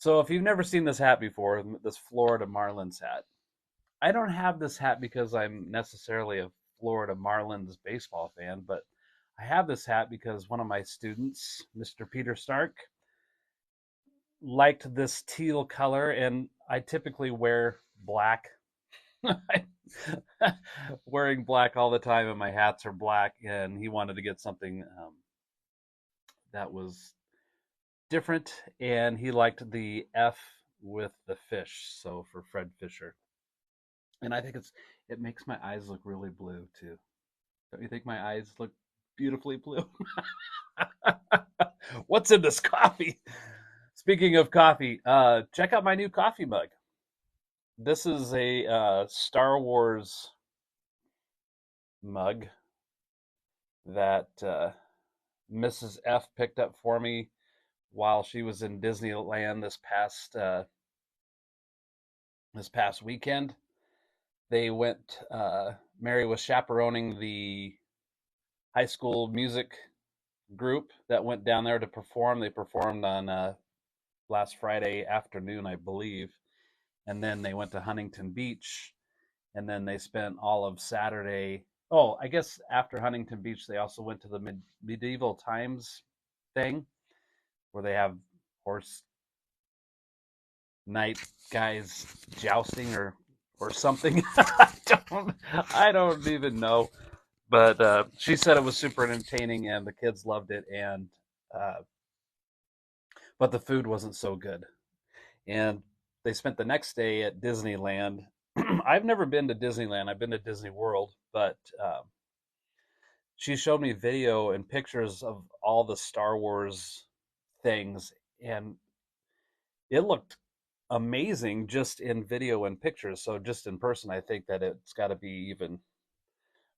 So if you've never seen this hat before, this Florida Marlins hat, I don't have this hat because I'm necessarily a Florida Marlins baseball fan, but I have this hat because one of my students, Mr. Peter Stark, liked this teal color, and I typically wear black. Wearing black all the time, and my hats are black, and he wanted to get something that was different, and he liked the F with the fish, so for Fred Fisher. And I think it makes my eyes look really blue too. Don't you think my eyes look beautifully blue? What's in this coffee? Speaking of coffee, check out my new coffee mug. This is a Star Wars mug that Mrs. F picked up for me while she was in Disneyland this past weekend. They went. Mary was chaperoning the high school music group that went down there to perform. They performed on last Friday afternoon, I believe, and then they went to Huntington Beach, and then they spent all of Saturday. Oh, I guess after Huntington Beach, they also went to the medieval times thing where they have horse knight guys jousting or something. I don't even know. But she said it was super entertaining and the kids loved it, and but the food wasn't so good. And they spent the next day at Disneyland. I've never been to Disneyland. I've been to Disney World, but she showed me video and pictures of all the Star Wars things, and it looked amazing just in video and pictures. So just in person, I think that it's got to be even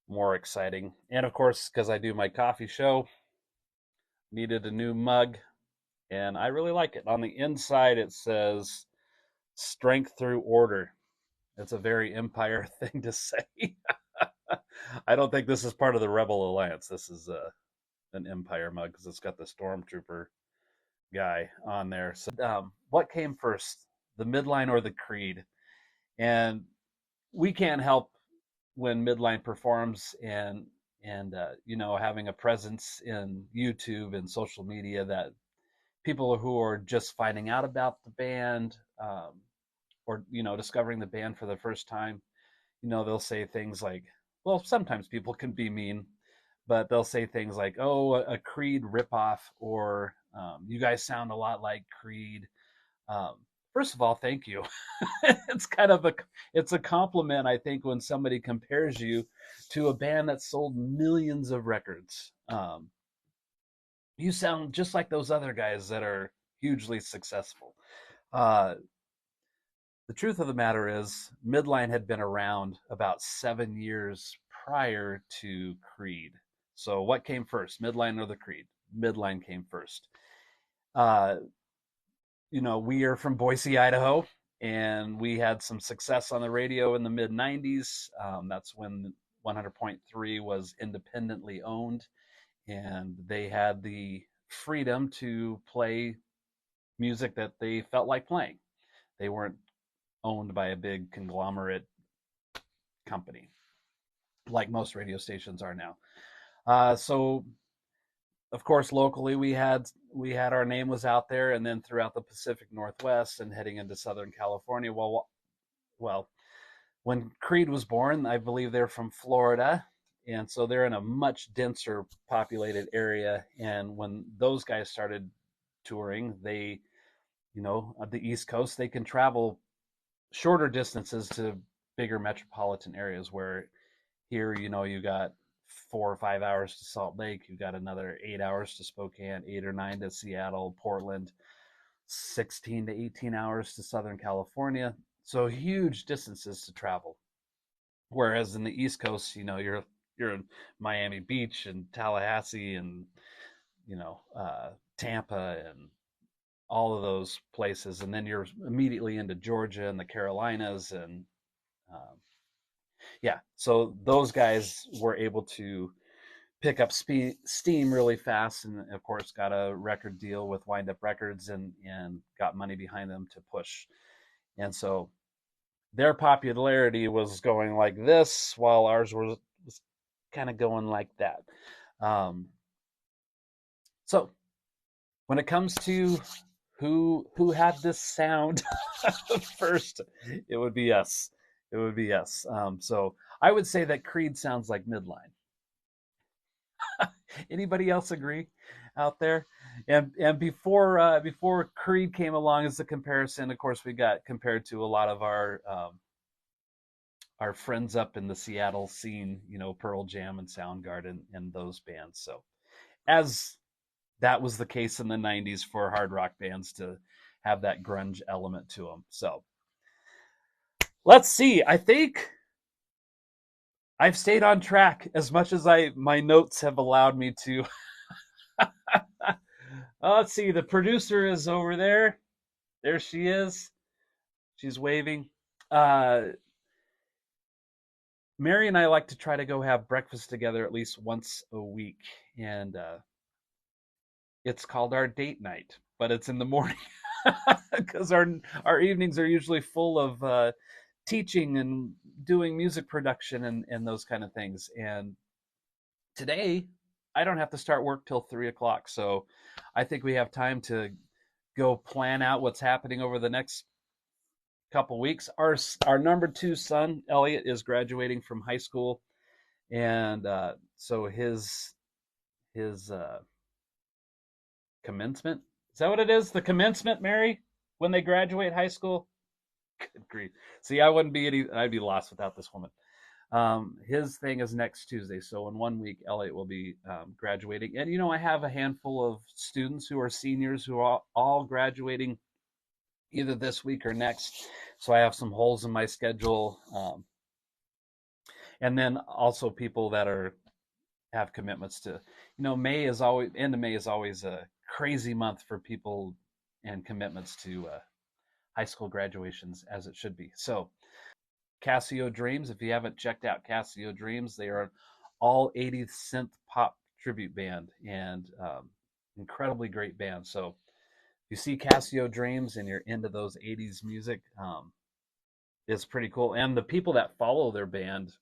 more exciting. And of course, because I do my coffee show, needed a new mug, and I really like it. On the inside, it says "Strength through Order." It's a very Empire thing to say. I don't think this is part of the Rebel Alliance. This is an Empire mug because it's got the Stormtrooper guy on there. So, what came first, the Midline or the Creed? And we can't help when Midline performs and having a presence in YouTube and social media that people who are just finding out about the band or discovering the band for the first time, they'll say things like, well, sometimes people can be mean, but they'll say things like, oh, a Creed ripoff, or you guys sound a lot like Creed. First of all, thank you. It's a compliment, I think, when somebody compares you to a band that sold millions of records. You sound just like those other guys that are hugely successful. Uh, the truth of the matter is, Midline had been around about 7 years prior to Creed. So what came first, Midline or the Creed? Midline came first. Uh, we are from Boise, Idaho, and we had some success on the radio in the mid 90s. That's when 100.3 was independently owned, and they had the freedom to play music that they felt like playing. They weren't owned by a big conglomerate company like most radio stations are now. So of course, locally we had our name was out there, and then throughout the Pacific Northwest and heading into Southern California. Well, when Creed was born, I believe they're from Florida, and so they're in a much denser populated area. And when those guys started touring, they, on the East Coast, they can travel shorter distances to bigger metropolitan areas, where here, you got 4 or 5 hours to Salt Lake. You got another 8 hours to Spokane, 8 or 9 to Seattle, Portland, 16 to 18 hours to Southern California. So huge distances to travel. Whereas in the East Coast, you're in Miami Beach and Tallahassee and Tampa and all of those places, and then you're immediately into Georgia and the Carolinas, and yeah, so those guys were able to pick up steam really fast, and of course got a record deal with Wind Up Records, and got money behind them to push. And so their popularity was going like this, while ours was kind of going like that. So when it comes to who had this sound first, it would be us. It would be us. So I would say that Creed sounds like Midline. Anybody else agree out there? And before Creed came along as a comparison, of course, we got compared to a lot of our friends up in the Seattle scene, Pearl Jam and Soundgarden and those bands. So as that was the case in the 90s for hard rock bands to have that grunge element to them. So let's see. I think I've stayed on track as much as my notes have allowed me to. Let's see. The producer is over there. There she is. She's waving. Mary and I like to try to go have breakfast together at least once a week, and it's called our date night, but it's in the morning because our evenings are usually full of teaching and doing music production and those kind of things. And today I don't have to start work till 3 o'clock, so I think we have time to go plan out what's happening over the next couple weeks. Our number 2 son Elliot is graduating from high school, and so his commencement, is that what it is? The commencement, Mary, when they graduate high school? Good grief. See, I'd be lost without this woman. His thing is next Tuesday, so in 1 week Elliot will be graduating. And I have a handful of students who are seniors who are all graduating either this week or next, so I have some holes in my schedule. And then also people that have commitments to, end of May is always a crazy month for people and commitments to high school graduations, as it should be. So Casio Dreams, if you haven't checked out Casio Dreams, they are an all 80s synth pop tribute band, and incredibly great band. So if you see Casio Dreams and you're into those 80s music, it's pretty cool. And the people that follow their band,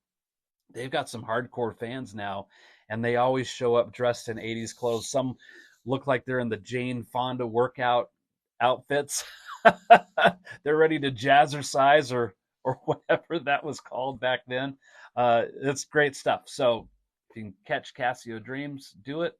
they've got some hardcore fans now, and they always show up dressed in 80s clothes. Some look like they're in the Jane Fonda workout outfits. They're ready to jazzercise or whatever that was called back then. It's great stuff. So if you can catch Casio Dreams, do it.